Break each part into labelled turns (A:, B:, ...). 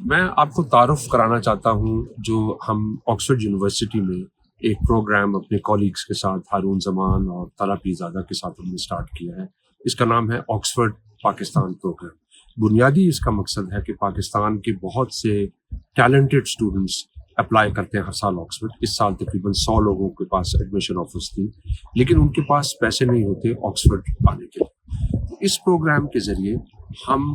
A: میں آپ کو تعارف کرانا چاہتا ہوں جو ہم آکسفورڈ یونیورسٹی میں ایک پروگرام اپنے کولیگس کے ساتھ ہارون زمان اور طلعہ پیرزادہ کے ساتھ ہم نے اسٹارٹ کیا ہے. اس کا نام ہے آکسفورڈ پاکستان پروگرام. بنیادی اس کا مقصد ہے کہ پاکستان کے بہت سے ٹیلنٹڈ اسٹوڈنٹس اپلائی کرتے ہیں ہر سال آکسفورڈ. اس سال تقریباً 100 لوگوں کے پاس ایڈمیشن آفرز تھی، لیکن ان کے پاس پیسے نہیں ہوتے آکسفورڈ آنے کے لیے. اس پروگرام کے ذریعے ہم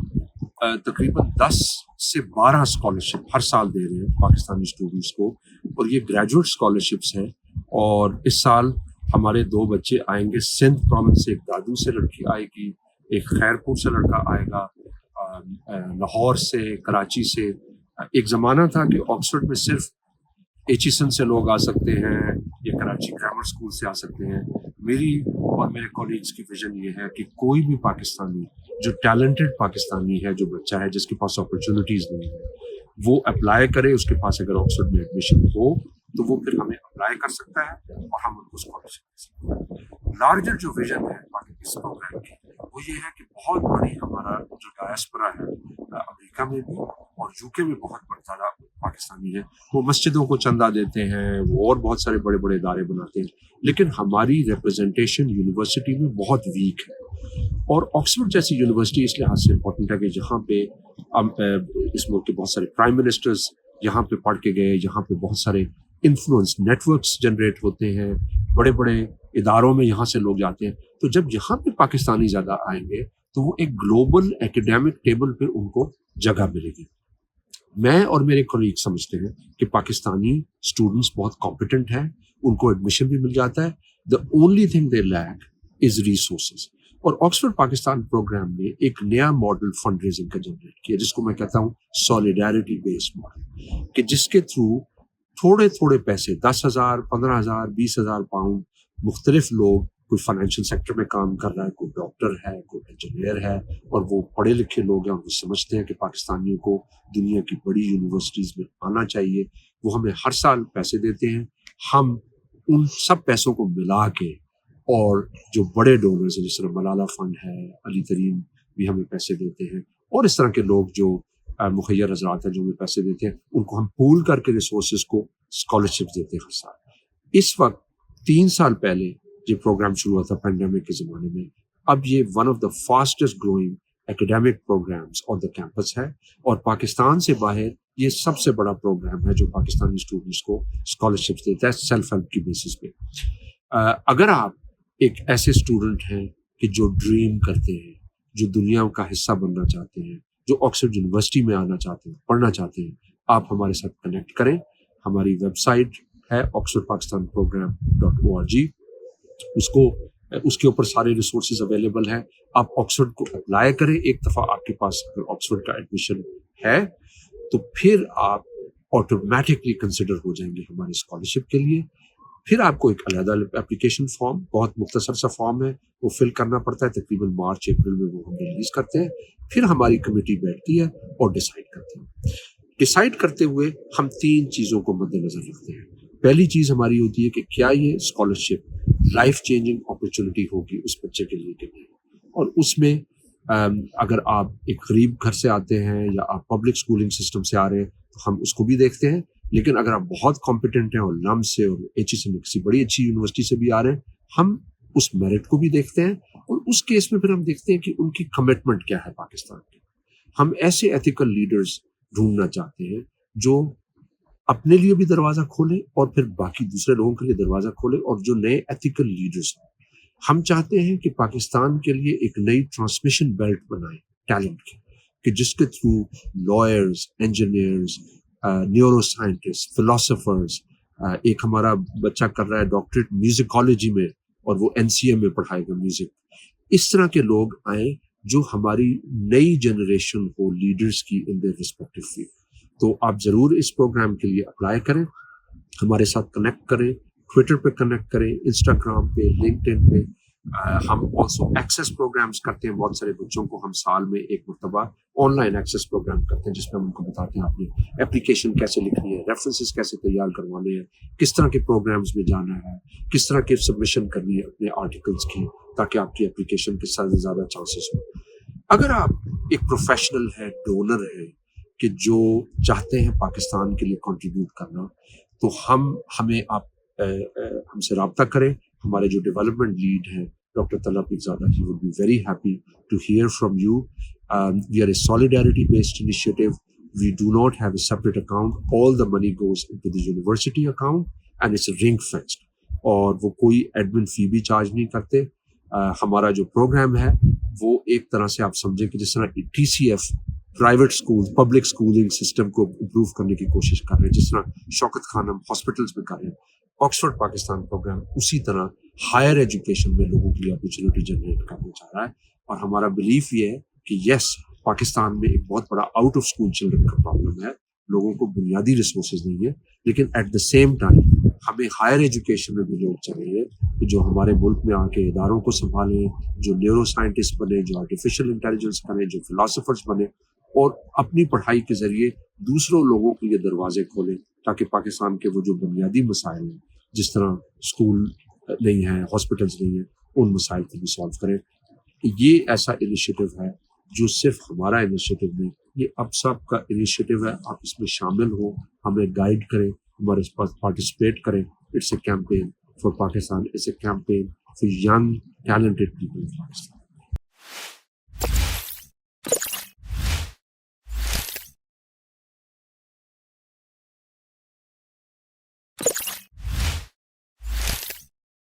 A: تقریباً 10 سے 12 اسکالرشپ ہر سال دے رہے ہیں پاکستانی اسٹوڈنٹس کو، اور یہ گریجویٹ اسکالرشپس ہیں. اور اس سال ہمارے 2 بچے آئیں گے سندھ پروونس سے، ایک دادو سے لڑکی آئے گی، ایک خیرپور سے لڑکا آئے گا، لاہور سے، کراچی سے. ایک زمانہ تھا کہ آکسفورڈ میں صرف ایچیسن سے لوگ آ سکتے ہیں یا کراچی گرامر اسکول سے آ سکتے ہیں. میری اور میرے کولیگس کی ویژن یہ ہے کہ کوئی بھی پاکستانی جو ٹیلنٹڈ پاکستانی ہے، جو بچہ ہے جس کے پاس اپرچونیٹیز نہیں ہے، وہ اپلائی کرے. اس کے پاس اگر آکسفورڈ میں ایڈمیشن ہو تو وہ پھر ہمیں اپلائی کر سکتا ہے اور ہم ان کو اسکالرشپ دے سکتے ہیں. لارجر جو ویژن ہے اس پروگرام کی وہ یہ ہے کہ بہت بڑی ہمارا جو ڈائسپورا ہے امریکہ میں بھی اور یو کے میں بہت بڑا زیادہ پاکستانی ہے. وہ مسجدوں کو چندہ دیتے ہیں، وہ اور بہت سارے بڑے بڑے ادارے بناتے ہیں، لیکن ہماری ریپرزنٹیشن یونیورسٹی میں بہت ویک ہے. اور آکسفورڈ جیسی یونیورسٹی اس لحاظ سے امپورٹنٹ ہے کہ جہاں پہ اس ملک کے بہت سارے پرائم منسٹرز یہاں پہ پڑھ کے گئے، جہاں پہ بہت سارے انفلوئنس نیٹ ورکس جنریٹ ہوتے ہیں، بڑے بڑے اداروں میں یہاں سے لوگ جاتے ہیں. تو جب یہاں پہ پاکستانی زیادہ آئیں گے تو وہ ایک گلوبل ایکیڈیمک ٹیبل پہ ان کو جگہ ملے گی. میں اور میرے کولیگ سمجھتے ہیں کہ پاکستانی اسٹوڈنٹس بہت کمپیٹنٹ ہیں، ان کو ایڈمیشن بھی مل جاتا ہے. The only thing they lack is resources. اور آکسفورڈ پاکستان پروگرام نے ایک نیا ماڈل فنڈ ریزنگ کا جنریٹ کیا جس کو میں کہتا ہوں سولیڈیرٹی بیسڈ ماڈل، کہ جس کے تھرو تھوڑے تھوڑے پیسے 10,000 15,000 20,000 پاؤنڈ مختلف لوگ، کوئی فائنینشیل سیکٹر میں کام کر رہا ہے، کوئی ڈاکٹر ہے، کوئی انجینئر ہے، اور وہ پڑھے لکھے لوگ ہیں اور وہ سمجھتے ہیں کہ پاکستانیوں کو دنیا کی بڑی یونیورسٹیز میں آنا چاہیے، وہ ہمیں ہر سال پیسے دیتے ہیں. ہم ان سب پیسوں کو ملا کے، اور جو بڑے ڈونرز ہیں جس طرح ملالہ فنڈ ہے، علی ترین بھی ہمیں پیسے دیتے ہیں، اور اس طرح کے لوگ جو مخیر حضرات ہیں جو ہمیں پیسے دیتے ہیں، ان کو ہم پول کر کے ریسورسز کو اسکالرشپ دیتے ہیں ہر سال. اس وقت 3 سال پہلے یہ پروگرام شروع ہوا تھا پینڈیمک کے زمانے میں. اب یہ one of the fastest growing academic programs on the campus ہے، اور پاکستان سے باہر یہ سب سے بڑا پروگرام ہے جو پاکستانی اسٹوڈنٹس کو اسکالرشپ دیتا ہے سیلف ہیلپ کی بیسس پہ. اگر آپ ایک ایسے اسٹوڈنٹ ہیں کہ جو ڈریم کرتے ہیں، جو دنیا کا حصہ بننا چاہتے ہیں، جو آکسفورڈ یونیورسٹی میں آنا چاہتے ہیں، پڑھنا چاہتے ہیں، آپ ہمارے ساتھ کنیکٹ کریں. ہماری ویب سائٹ ہے oxfordpakistanprogram.org. اس کے اوپر سارے ریسورسز اویلیبل ہیں. آپ آکسفورڈ کو اپلائی کریں. ایک دفعہ آپ کے پاس اگر آکسفورڈ کا ایڈمیشن ہے تو پھر آپ آٹومیٹکلی کنسیڈر ہو جائیں گے ہماری اسکالرشپ کے لیے. پھر آپ کو ایک علیحدہ اپلیکیشن فارم، بہت مختصر سا فارم ہے، وہ فل کرنا پڑتا ہے. تقریباً مارچ اپریل میں وہ ہم ریلیز کرتے ہیں. پھر ہماری کمیٹی بیٹھتی ہے اور ڈیسائیڈ کرتے ہیں. ڈیسائیڈ کرتے ہوئے ہم 3 چیزوں کو مد نظر رکھتے ہیں. پہلی چیز ہماری ہوتی ہے کہ کیا یہ اسکالرشپ لائف چینجنگ اپرچونٹی ہوگی اس بچے کے لیے کہ نہیں. اور اس میں اگر آپ ایک غریب گھر سے آتے ہیں یا آپ پبلک اسکولنگ سسٹم سے آ رہے ہیں تو ہم اس کو بھی دیکھتے ہیں. لیکن اگر آپ بہت کمپیٹنٹ ہیں اور لم سے اور ایچ سے کسی بڑی اچھی یونیورسٹی سے بھی آ رہے ہیں، ہم اس میرٹ کو بھی دیکھتے ہیں. اور اس کیس میں پھر ہم دیکھتے ہیں کہ ان کی کمٹمنٹ کیا ہے پاکستان کی. ہم ایسے ایتھیکل لیڈرز ڈھونڈنا چاہتے ہیں جو اپنے لیے بھی دروازہ کھولیں اور پھر باقی دوسرے لوگوں کے لیے دروازہ کھولیں، اور جو نئے ایتھیکل لیڈرز ہیں. ہم چاہتے ہیں کہ پاکستان کے لیے ایک نئی ٹرانسمیشن بیلٹ بنائیں ٹیلنٹ کی، کہ جس کے through lawyers, engineers, neuro scientist, philosophers. ایک ہمارا بچہ کر رہا ہے ڈاکٹریٹ میوزیکالوجی میں اور وہ NCA میں پڑھائے گا میوزک. اس طرح کے لوگ آئیں جو ہماری نئی جنریشن ہو لیڈرز کی ان دیئر ریسپیکٹیو فیلڈ. تو آپ ضرور اس پروگرام کے لیے اپلائی کریں، ہمارے ساتھ کنیکٹ کریں، ٹویٹر پہ کنیکٹ کریں، انسٹاگرام پہ، لنکڈ پہ. ہم آلسو ایکسیس پروگرامز کرتے ہیں. بہت سارے بچوں کو ہم سال میں ایک مرتبہ آن لائن ایکسیس پروگرام کرتے ہیں جس میں ہم ان کو بتاتے ہیں آپ نے اپلیکیشن کیسے لکھنی ہے، ریفرنسز کیسے تیار کروانے ہیں، کس طرح کے پروگرامز میں جانا ہے، کس طرح کی سبمیشن کرنی ہے اپنے آرٹیکلز کی، تاکہ آپ کی اپلیکیشن کے ساتھ زیادہ چانسز ہوں. اگر آپ ایک پروفیشنل ہے، ڈونر ہے، کہ جو چاہتے ہیں پاکستان کے لیے کنٹریبیوٹ کرنا تو ہمیں آپ ہم سے رابطہ کریں. ہمارے جو ڈیولپمنٹ لیڈ ہیں doctor Talha Pirzada, he would be very happy to hear from you. We are a solidarity based initiative. We do not have a separate account. All the money goes into the university account and it's ring fenced. اور وہ کوئی admin فی بھی charge نہیں کرتے. ہمارا جو programme ہے وہ ایک طرح سے آپ سمجھیں کہ جس طرح T C F private school public schooling system کو امپروو کرنے کی کوشش کر رہے ہیں, جس طرح شوکت خانم ہاسپٹلس میں کر رہے ہیں, آکسفورڈ پاکستان پروگرام اسی طرح ہائر ایجوکیشن میں لوگوں کے لیے اپرچونیٹی جنریٹ کرنا چاہ رہا ہے. اور ہمارا بلیف یہ ہے کہ یس, پاکستان میں ایک بہت بڑا آؤٹ آف اسکول چلڈرن کا پرابلم ہے, لوگوں کو بنیادی ریسورسز نہیں ہے, لیکن ایٹ دا سیم ٹائم ہمیں ہائر ایجوکیشن میں بھی لوگ چاہیے کہ جو ہمارے ملک میں آ کے اداروں کو سنبھالیں, جو نیورو سائنٹسٹ بنے, جو آرٹیفیشیل انٹیلیجنس کریں, جو فلاسفرز بنے اور اپنی پڑھائی کے ذریعے دوسروں لوگوں کے لیے دروازے کھولیں تاکہ پاکستان کے وہ جو بنیادی مسائل ہیں جس طرح اسکول نہیں ہیں, ہاسپٹلس نہیں ہیں, ان مسائل کو بھی سالو کریں. یہ ایسا انیشیٹو ہے جو صرف ہمارا انیشیٹو نہیں, یہ اب سب کا انیشیٹو ہے. آپ اس میں شامل ہوں, ہمیں گائیڈ کریں, ہمارے پاس پارٹیسپیٹ کریں. It's a campaign for Pakistan, it's a campaign for young talented people in Pakistan.